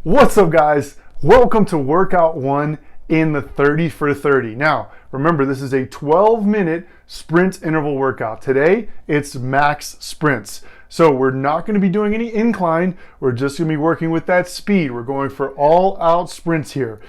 What's up, guys? Welcome to workout 1 in the 30 for 30. Now, remember, this is a 12-minute sprint interval workout. Today, it's max sprints. So we're not going to be doing any incline. We're just going to be working with that speed. We're going for all-out sprints here.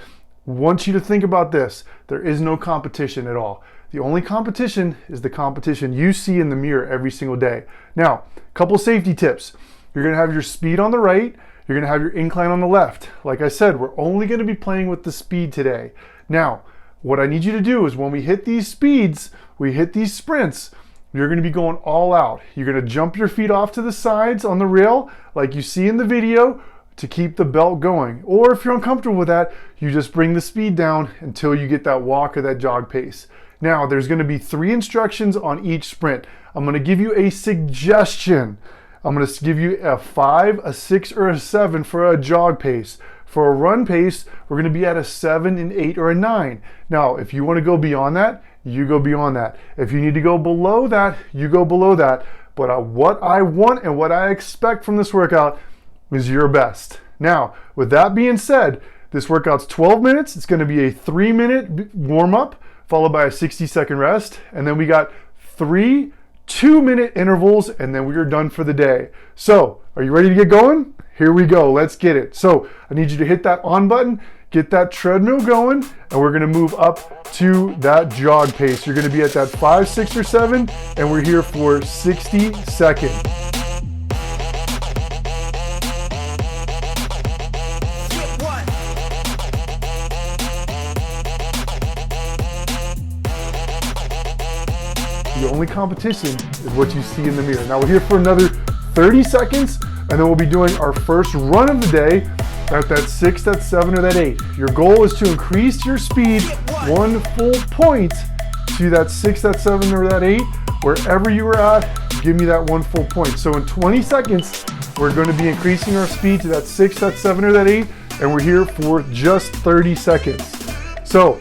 I want you to think about this. There is no competition at all. The only competition is the competition you see in the mirror every single day. Now, a couple safety tips. You're going to have your speed on the right. You're gonna have your incline on the left. Like I said, we're only gonna be playing with the speed today. Now, what I need you to do is when we hit these speeds, we hit these sprints, you're gonna be going all out. You're gonna jump your feet off to the sides on the rail, like you see in the video, to keep the belt going. Or if you're uncomfortable with that, you just bring the speed down until you get that walk or that jog pace. Now, there's gonna be 3 instructions on each sprint. I'm gonna give you a suggestion. I'm going to give you a 5, a 6, or a 7 for a jog pace. For a run pace, we're going to be at a 7, an 8, or a 9. Now, if you want to go beyond that, you go beyond that. If you need to go below that, you go below that. But what I want and what I expect from this workout is your best. Now, with that being said, this workout's 12 minutes. It's going to be a 3-minute warm-up followed by a 60-second rest. And then we got 3 2-minute intervals, and then we are done for the day. So, are you ready to get going? Here we go, let's get it. So, I need you to hit that on button, get that treadmill going, and we're gonna move up to that jog pace. You're gonna be at that 5, 6, or 7, and we're here for 60 seconds. The only competition is what you see in the mirror. Now we're here for another 30 seconds, and then we'll be doing our first run of the day at that 6, that 7, or that 8. Your goal is to increase your speed 1 full point to that 6, that 7, or that 8. Wherever you are at, give me that 1 full point. So in 20 seconds, we're going to be increasing our speed to that 6, that 7, or that 8, and we're here for just 30 seconds. So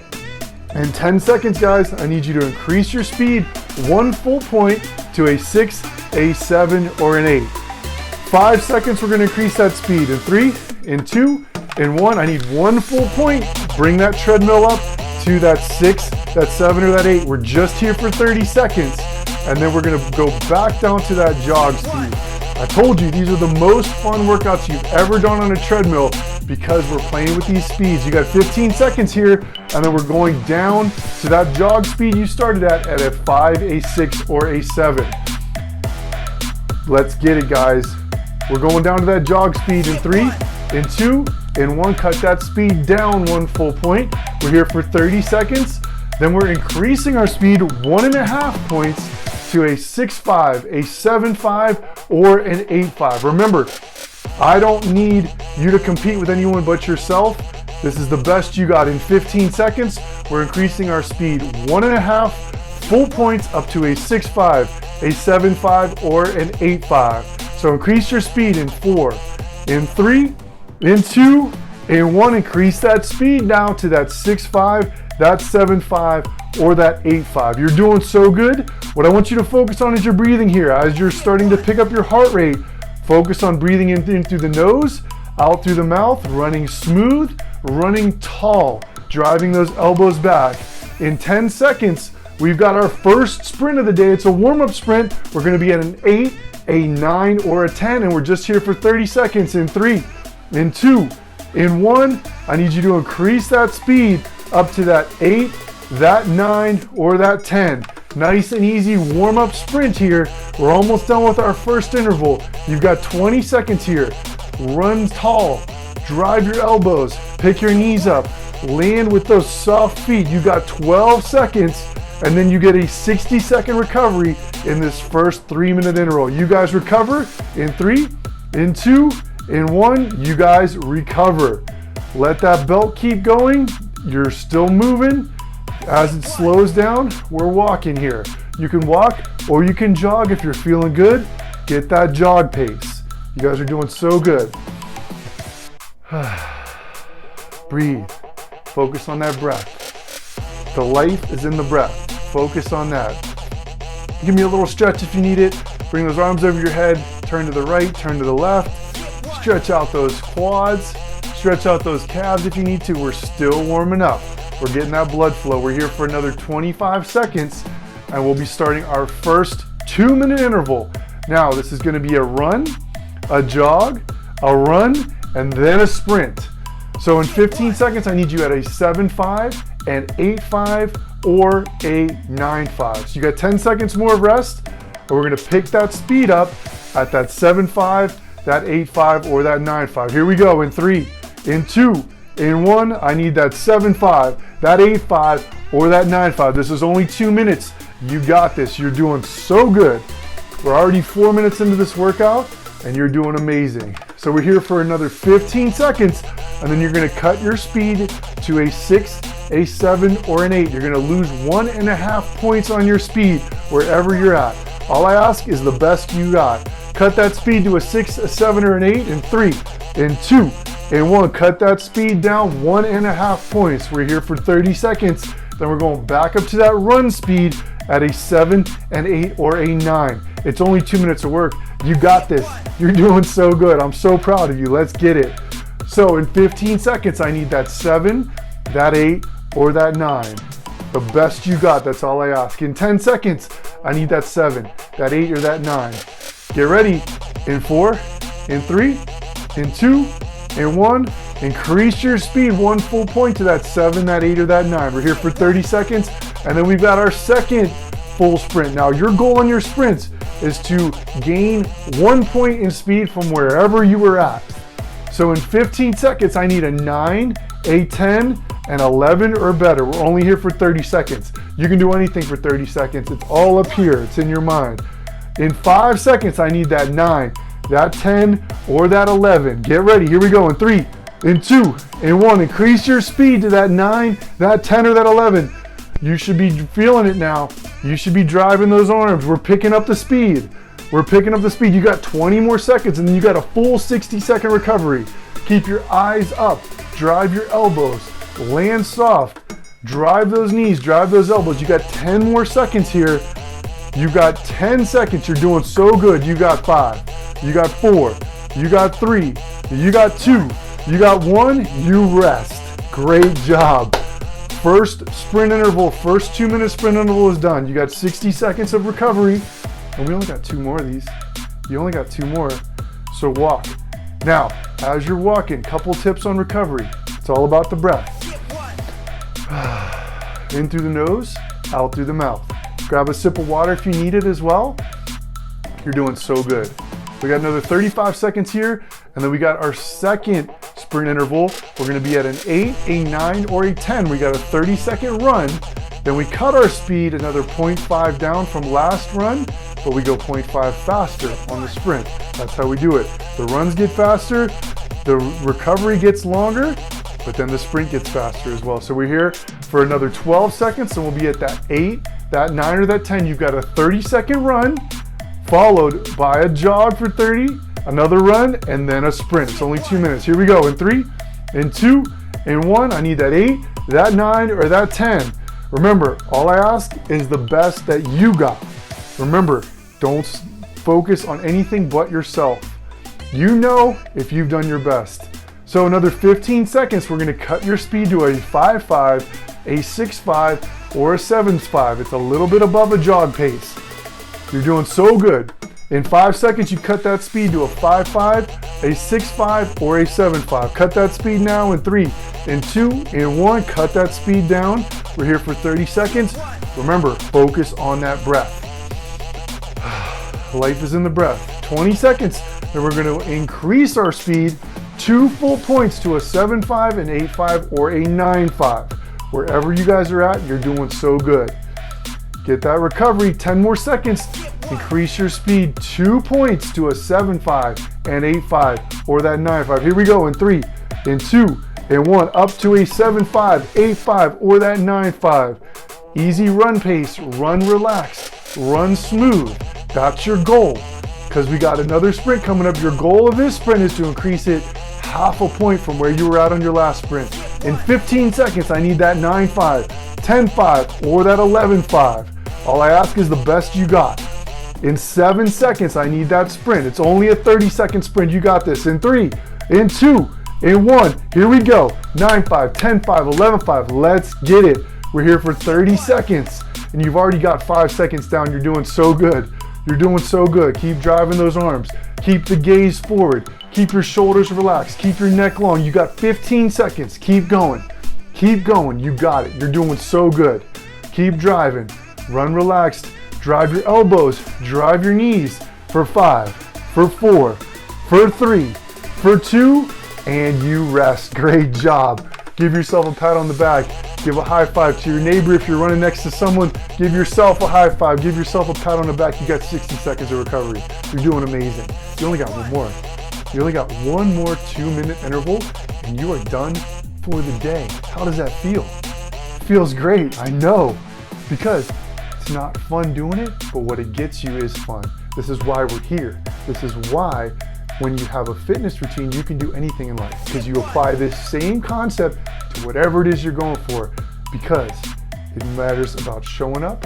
in 10 seconds, guys, I need you to increase your speed 1 full point to a 6, a 7, or an 8. 5 seconds, we're gonna increase that speed. In 3, in 2, in 1, I need 1 full point. Bring that treadmill up to that 6, that 7, or that 8. We're just here for 30 seconds. And then we're gonna go back down to that jog speed. I told you, these are the most fun workouts you've ever done on a treadmill because we're playing with these speeds. You got 15 seconds here, and then we're going down to that jog speed you started at a 5, a 6, or a 7. Let's get it, guys. We're going down to that jog speed in 3, in 2, in 1. Cut that speed down 1 full point. We're here for 30 seconds. Then we're increasing our speed 1.5 points to a 6.5, a 7.5, or an 8.5. Remember, I don't need you to compete with anyone but yourself. This is the best you got. In 15 seconds, we're increasing our speed 1.5 full points up to a 6.5, a 7.5, or an 8.5. So increase your speed in 4, in 3, in 2, in 1. Increase that speed now to that 6.5, that 7.5, or that 8.5. You're doing so good. What I want you to focus on is your breathing here. As you're starting to pick up your heart rate, focus on breathing in through the nose, out through the mouth, running smooth, running tall, driving those elbows back. In 10 seconds, we've got our first sprint of the day. It's a warm-up sprint. We're gonna be at an 8, a 9, or a 10, and we're just here for 30 seconds. In 3, in 2, in 1, I need you to increase that speed up to that 8, that 9, or that 10. Nice and easy warm-up sprint here. We're almost done with our first interval. You've got 20 seconds here. Run tall, drive your elbows, pick your knees up, land with those soft feet. You got 12 seconds, and then you get a 60-second recovery in this first 3-minute interval. You guys recover in 3, in 2, in 1. You guys recover. Let that belt keep going. You're still moving. As it slows down, we're walking here. You can walk or you can jog if you're feeling good. Get that jog pace. You guys are doing so good. Breathe. Focus on that breath. The life is in the breath. Focus on that. Give me a little stretch if you need it. Bring those arms over your head. Turn to the right, turn to the left. Stretch out those quads. Stretch out those calves if you need to. We're still warming up. We're getting that blood flow. We're here for another 25 seconds, and we'll be starting our first 2-minute interval. Now, this is going to be a run, a jog, a run, and then a sprint. So in 15 seconds, I need you at a 7.5, an 8.5, or a 9.5. So you got 10 seconds more of rest, and we're going to pick that speed up at that 7.5, that 8.5, or that 9.5. Here we go in 3, in 2, in 1. I need that 7.5, that 8.5, or that 9.5. This is only 2 minutes. You got this. You're doing so good. We're already 4 minutes into this workout, and you're doing amazing. So we're here for another 15 seconds, and then you're going to cut your speed to a 6, a 7, or an 8. You're going to lose 1.5 points on your speed wherever you're at. All I ask is the best you got. Cut that speed to a 6, a 7, or an 8 in 3, in 2, in 1. Cut that speed down 1.5 points. We're here for 30 seconds. Then we're going back up to that run speed at a 7, an 8, or a 9. It's only 2 minutes of work. You got this. You're doing so good. I'm so proud of you. Let's get it. So in 15 seconds, I need that 7, that 8, or that 9. The best you got. That's all I ask. In 10 seconds, I need that 7, that 8, or that 9. Get ready. In 4, in 3, in 2, in 1. Increase your speed 1 full point to that 7, that 8, or that 9. We're here for 30 seconds, and then we've got our second full sprint. Now, your goal on your sprints is to gain 1 point in speed from wherever you were at. So in 15 seconds, I need a 9, a 10, an 11 or better. We're only here for 30 seconds. You can do anything for 30 seconds. It's all up here. It's in your mind. In 5 seconds, I need that 9, that 10, or that 11. Get ready. Here we go. In 3, in 2, in 1. Increase your speed to that 9, that 10, or that 11. You should be feeling it now. You should be driving those arms. We're picking up the speed. We're picking up the speed. You got 20 more seconds, and then you got a full 60-second recovery. Keep your eyes up. Drive your elbows. Land soft. Drive those knees. Drive those elbows. You got 10 more seconds here. You got 10 seconds. You're doing so good. You got 5. You got 4. You got 3. You got 2. You got 1. You rest. Great job. First sprint interval, first 2-minute sprint interval is done. You got 60 seconds of recovery, and we only got 2 more of these. You only got 2 more, so walk. Now, as you're walking, couple tips on recovery. It's all about the breath. In through the nose, out through the mouth. Grab a sip of water if you need it as well. You're doing so good. We got another 35 seconds here, and then we got our second sprint interval. We're going to be at an 8, a 9, or a 10. We got a 30-second run. Then we cut our speed another 0.5 down from last run, but we go 0.5 faster on the sprint. That's how we do it. The runs get faster, the recovery gets longer, but then the sprint gets faster as well. So we're here for another 12 seconds, and we'll be at that 8, that 9, or that 10. You've got a 30-second run, followed by a jog for 30, another run, and then a sprint. It's only 2 minutes. Here we go. In 3, in 2, in 1. I need that 8, that 9, or that 10. Remember, all I ask is the best that you got. Remember, don't focus on anything but yourself. You know if you've done your best. So another 15 seconds, we're going to cut your speed to a 5.5, a 6.5, or a 7.5. It's a little bit above a jog pace. You're doing so good. In 5 seconds, you cut that speed to a 5.5, a 6.5, or a 7.5. Cut that speed now in 3, in 2, in 1. Cut that speed down. We're here for 30 seconds. Remember, focus on that breath. Life is in the breath. 20 seconds. Then we're going to increase our speed 2 full points to a 7.5, an 8.5, or a 9.5. Wherever you guys are at, you're doing so good. Get that recovery, 10 more seconds. Increase your speed 2 points to a 7.5, an 8.5, or that 9.5. Here we go in 3, in 2, in 1, up to a 7.5, 8.5, or that 9.5. Easy run pace, run relaxed, run smooth. That's your goal. Because we got another sprint coming up. Your goal of this sprint is to increase it half a point from where you were at on your last sprint. In 15 seconds, I need that 9.5, 10.5, or that 11.5. All I ask is the best you got. In 7 seconds, I need that sprint. It's only a 30-second sprint. You got this. In 3, in 2, and 1. Here we go. 9-5, 10-5, 11-5. Let's get it. We're here for 30 seconds, and you've already got 5 seconds down. You're doing so good. You're doing so good. Keep driving those arms. Keep the gaze forward. Keep your shoulders relaxed. Keep your neck long. You got 15 seconds. Keep going. Keep going. You got it. You're doing so good. Keep driving. Run relaxed. Drive your elbows. Drive your knees. For 5, for 4, for 3, for 2, and you rest. Great job. Give yourself a pat on the back. Give a high five to your neighbor. If you're running next to someone, give yourself a high five. Give yourself a pat on the back. You got 60 seconds of recovery. You're doing amazing. You only got one more. You only got one more 2-minute interval, and you are done for the day. How does that feel? It feels great, I know, because it's not fun doing it, but what it gets you is fun. This is why we're here. This is why when you have a fitness routine, you can do anything in life, because you apply this same concept to whatever it is you're going for, because it matters about showing up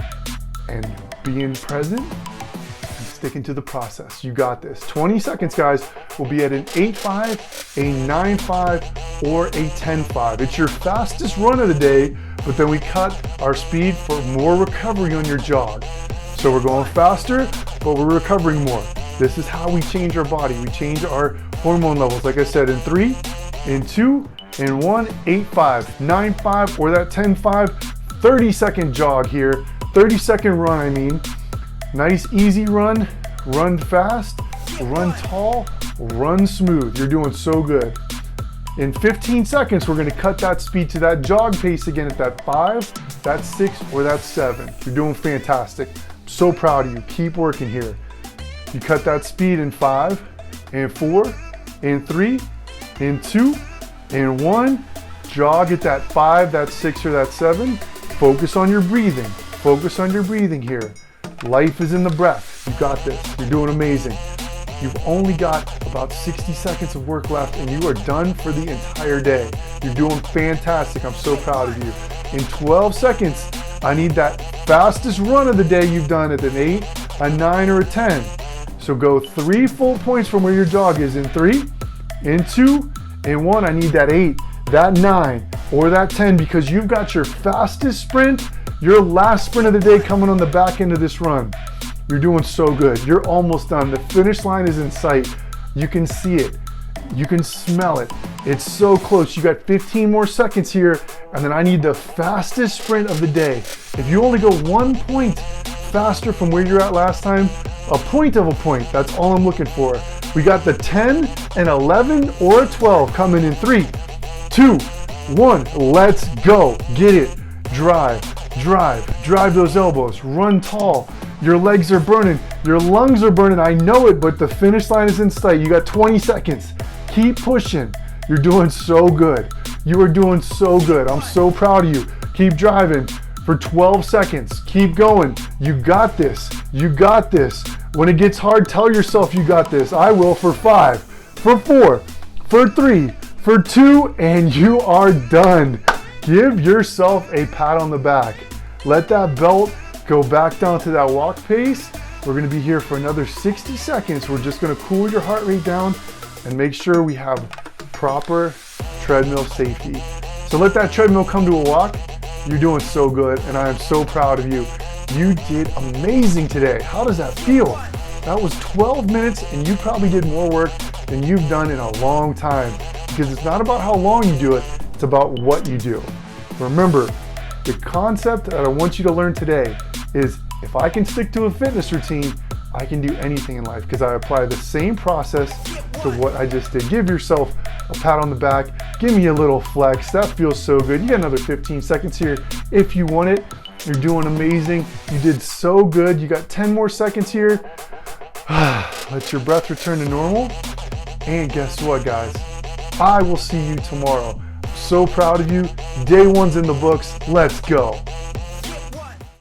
and being present and sticking to the process. You got this. 20 seconds, guys. We'll be at an 8-5, a 9-5, or a 10-5. It's your fastest run of the day, but then we cut our speed for more recovery on your jog. So we're going faster, but we're recovering more. This is how we change our body. We change our hormone levels. Like I said, in 3, in 2, in 1, 8-5, 9-5, or that 10-5, 30-second jog here. 30-second run, I mean. Nice, easy run. Run fast, run tall, run smooth. You're doing so good. In 15 seconds, we're gonna cut that speed to that jog pace again at that 5, that 6, or that 7. You're doing fantastic. So proud of you. Keep working here. You cut that speed in 5, and 4, and 3, and 2, and 1. Jog at that 5, that 6, or that 7. Focus on your breathing. Focus on your breathing here. Life is in the breath. You got this. You're doing amazing. You've only got about 60 seconds of work left, and you are done for the entire day. You're doing fantastic. I'm so proud of you. In 12 seconds, I need that fastest run of the day you've done at an 8, a 9, or a 10. So go 3 full points from where your jog is. In 3, in 2, in 1, I need that 8, that 9, or that 10, because you've got your fastest sprint, your last sprint of the day coming on the back end of this run. You're doing so good. You're almost done. The finish line is in sight. You can see it. You can smell it. It's so close. You got 15 more seconds here, and then I need the fastest sprint of the day. If you only go 1 point faster from where you're at last time, a point of a point, that's all I'm looking for. We got the 10, an 11, or a 12 coming in 3, 2, 1. Let's go. Get it. Drive, drive, drive those elbows. Run tall. Your legs are burning. Your lungs are burning. I know it, but the finish line is in sight. You got 20 seconds. Keep pushing. You're doing so good. You are doing so good. I'm so proud of you. Keep driving for 12 seconds. Keep going. You got this. You got this. When it gets hard, tell yourself you got this. I will for 5, for 4, for 3, for 2, and you are done. Give yourself a pat on the back. Let that belt go back down to that walk pace. We're gonna be here for another 60 seconds. We're just gonna cool your heart rate down and make sure we have proper treadmill safety. So let that treadmill come to a walk. You're doing so good, and I am so proud of you. You did amazing today. How does that feel? That was 12 minutes, and you probably did more work than you've done in a long time, because it's not about how long you do it, it's about what you do. Remember, the concept that I want you to learn today is if I can stick to a fitness routine, I can do anything in life, because I apply the same process to what I just did. Give yourself a pat on the back. Give me a little flex. That feels so good. You got another 15 seconds here if you want it. You're doing amazing. You did so good. You got 10 more seconds here. Let your breath return to normal. And guess what, guys? I will see you tomorrow. So proud of you. Day 1's in the books. Let's go.